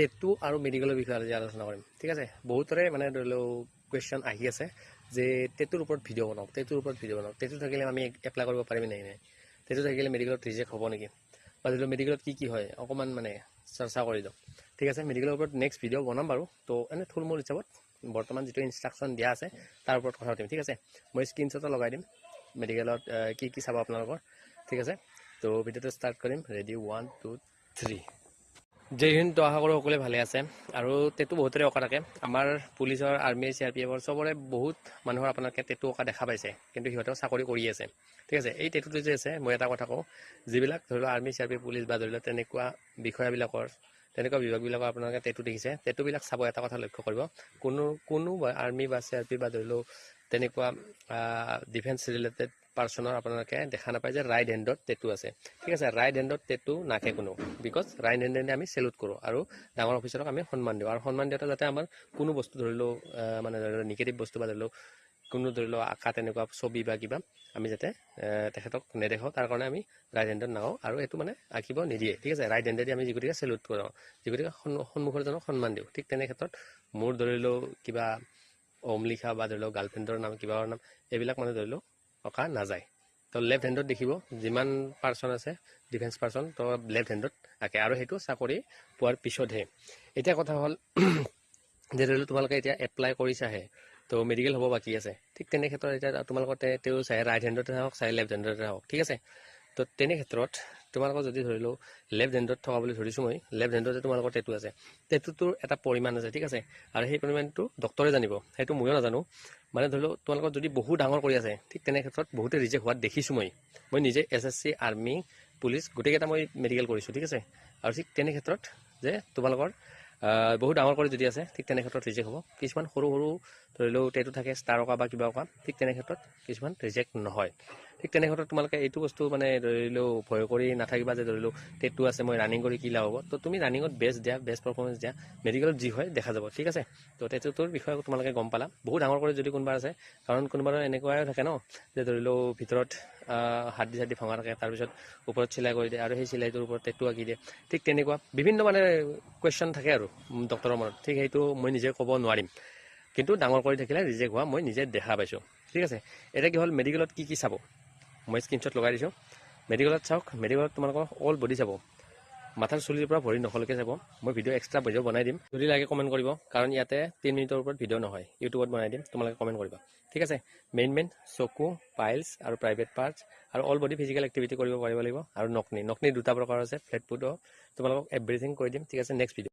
টেটু আৰু মেডিকেলৰ বিষয়ে আজি আলোচনা কৰিম ঠিক আছে বহুতৰে মানে ধৰি লও কোৱেশ্চন আহি আছে যে টেটুৰ ওপৰত ভিডিঅ' বনাওক টেটু থাকিলে আমি এপ্লাই কৰিব পাৰিম নাই টেটু থাকিলে মেডিকেলত ৰিজেক্ট হ'ব নেকি বা ধৰি লও মেডিকেলত কি হয় অকমান মানে চৰ্চা কৰি দিওঁ ঠিক আছে মেডিকেলৰ ওপৰত নেক্সট ভিডিঅ' বনাম বাৰু তো এনে থুলমূল হিচাপত বৰ্তমান যিটো ইনষ্ট্ৰাকশ্যন দিয়া আছে তাৰ ওপৰত কথা পাতিম ঠিক আছে মই স্ক্ৰীনশ্বট লগাই দিম মেডিকেলত কি চাব আপোনালোকৰ ঠিক আছে তো ভিডিঅ'টো ষ্টাৰ্ট কৰিম ৰেডি 1 2 3 জয় হিন্দ তো আশা কৰোঁ সকলোৱে ভালে আছে আৰু টেটু বহুতৰে অঁকা থাকে আমাৰ পুলিচৰ আৰ্মি CRPF চবৰে বহুত মানুহৰ আপোনালোকে টেটু অঁকা দেখা পাইছে কিন্তু সিহঁতেও চাকৰি কৰি আছে ঠিক আছে এই টেটুটো যে আছে মই এটা কথা কওঁ যিবিলাক ধৰি লওক আৰ্মি CRPF পুলিচ বা ধৰি লওক তেনেকুৱা বিষয়াবিলাকৰ তেনেকুৱা বিভাগবিলাকৰ আপোনালোকে টেটু দেখিছে টেটুবিলাক চাব এটা কথা লক্ষ্য কৰিব কোনো আৰ্মি বা CRPF বা ধৰি লওক তেনেকুৱা ডিফেন্স ৰিলেটেড পাৰ্চনৰ আপোনালোকে দেখা নাপায় যে ৰাইট হেণ্ডত টেটু আছে ঠিক আছে ৰাইট হেণ্ডত টেটু নাকে কোনো বিকজ ৰাইট হেণ্ডেদি আমি চেলুট কৰোঁ আৰু ডাঙৰ অফিচাৰক আমি সন্মান দিওঁ আৰু সন্মান দিওঁতে যাতে আমাৰ কোনো বস্তু ধৰি লওক মানে ধৰি লওক নিগেটিভ বস্তু বা ধৰি লওক কোনো ধৰি লওক আঁকা তেনেকুৱা ছবি বা কিবা আমি যাতে তেখেতক নেদেখাওঁ তাৰ কাৰণে আমি ৰাইট হেণ্ডত নাওঁ আৰু এইটো মানে আঁকিব নিদিয়ে ঠিক আছে ৰাইট হেণ্ডেদি আমি যিগতিকে চেলুট কৰোঁ যিগতিকে সন্মুখৰ জনক সন্মান দিওঁ ঠিক তেনে ক্ষেত্ৰত মোৰ ধৰি লওক কিবা ওম লিখা বা ধৰি লওক গাৰ্লফ্ৰেণ্ডৰ নাম কিবাৰ নাম এইবিলাক মানে ধৰি লওক অঁকা নাযায় তো লেফ্ট হেণ্ডত দেখিব যিমান পাৰ্চন আছে ডিফেন্স পাৰ্চন তো লেফ্ট হেণ্ডত আঁকে আৰু সেইটো চাকৰি পোৱাৰ পিছতহে এতিয়া কথা হ'ল যে ধৰি লওক তোমালোকে এতিয়া এপ্লাই কৰিছাহে তো মেডিকেল হ'ব বাকী আছে ঠিক তেনে ক্ষেত্ৰত এতিয়া তোমালোকৰ তেওঁ চাই ৰাইট হেণ্ডতে হওক চাই লেফ্ট হেণ্ডতে হওক ঠিক আছে তো তেনে ক্ষেত্ৰত তোমালোকৰ যদি ধৰি লওক লেফ্ট হেণ্ডত থকা বুলি ধৰিছোঁ মই লেফ্ট হেণ্ডতে তোমালোকৰ টেটু আছে টেটুটোৰ এটা পৰিমাণ আছে ঠিক আছে আৰু সেই পৰিমাণটো ডক্টৰে জানিব সেইটো ময়ো নাজানো মানে ধৰি লওক তোমালোকৰ যদি বহু ডাঙৰ কৰি আছে ঠিক তেনে ক্ষেত্ৰত বহুতে ৰিজেক্ট হোৱাত দেখিছোঁ মই নিজে SSC আৰ্মি পুলিচ গোটেইকেইটা মই মেডিকেল কৰিছোঁ ঠিক আছে আৰু ঠিক তেনে ক্ষেত্ৰত যে তোমালোকৰ বহুত ডাঙৰ কৰি যদি আছে ঠিক তেনে ক্ষেত্ৰত ৰিজেক্ট হ'ব কিছুমান সৰু ধৰি লওক টেটু থাকে ষ্টাৰ অঁকা বা কিবা অঁকা ঠিক তেনে ক্ষেত্ৰত কিছুমান ৰিজেক্ট নহয় ঠিক তেনে ক্ষেত্ৰত তোমালোকে এইটো বস্তু মানে ধৰি লওক ভয় কৰি নাথাকিবা যে ধৰি লওক টেটু আছে মই ৰানিং কৰি কি লাভ হ'ব তো তুমি ৰানিঙত বেষ্ট পাৰফৰ্মেঞ্চ দিয়া মেডিকেলত যি হয় দেখা যাব ঠিক আছে তো টেটুটোৰ বিষয়ে তোমালোকে গম পালা বহুত ডাঙৰ কৰি যদি কোনোবা আছে কাৰণ কোনোবাৰ এনেকুৱাই থাকে ন যে ধৰি লওক ভিতৰত হাড্ডি ভঙা থাকে তাৰপিছত ওপৰত চিলাই কৰি দিয়ে আৰু সেই চিলাইটোৰ ওপৰত টেটু আঁকি দিয়ে ঠিক তেনেকুৱা বিভিন্ন মানে কুৱেশ্যন থাকে আৰু ডক্টৰৰ মনত ঠিক সেইটো মই নিজে ক'ব নোৱাৰিম কিন্তু ডাঙৰ কৰি থাকিলে ৰিজেক্ট হোৱা মই নিজে দেখা পাইছোঁ ঠিক আছে এতিয়া কি হ'ল মেডিকেলত কি চাব মই স্ক্ৰীনশ্বট লগাই দিছোঁ মেডিকেলত চাওক মেডিকেলত তোমালোকৰ অল বডি চাব মাথাৰ চুলিৰ পৰা ভৰি নখলৈকে চাব মই এক্সট্ৰা ভিডিঅ' বনাই দিম যদি লাগে কমেণ্ট কৰিব কাৰণ ইয়াতে 3 মিনিটৰ ওপৰত ভিডিঅ' নহয় ইউটিউবত বনাই দিম তোমালোকে কমেণ্ট কৰিবা ঠিক আছে মেইন চকু পাইলছ আৰু প্ৰাইভেট পাৰ্টছ আৰু অল বডি ফিজিকেল এক্টিভিটি কৰিব পাৰিব লাগিব আৰু নকনি দুটা প্ৰকাৰ আছে ফ্লেট ফুটো তোমালোকক এভৰিথিং কৰি দিম ঠিক আছে নেক্সট ভিডিঅ'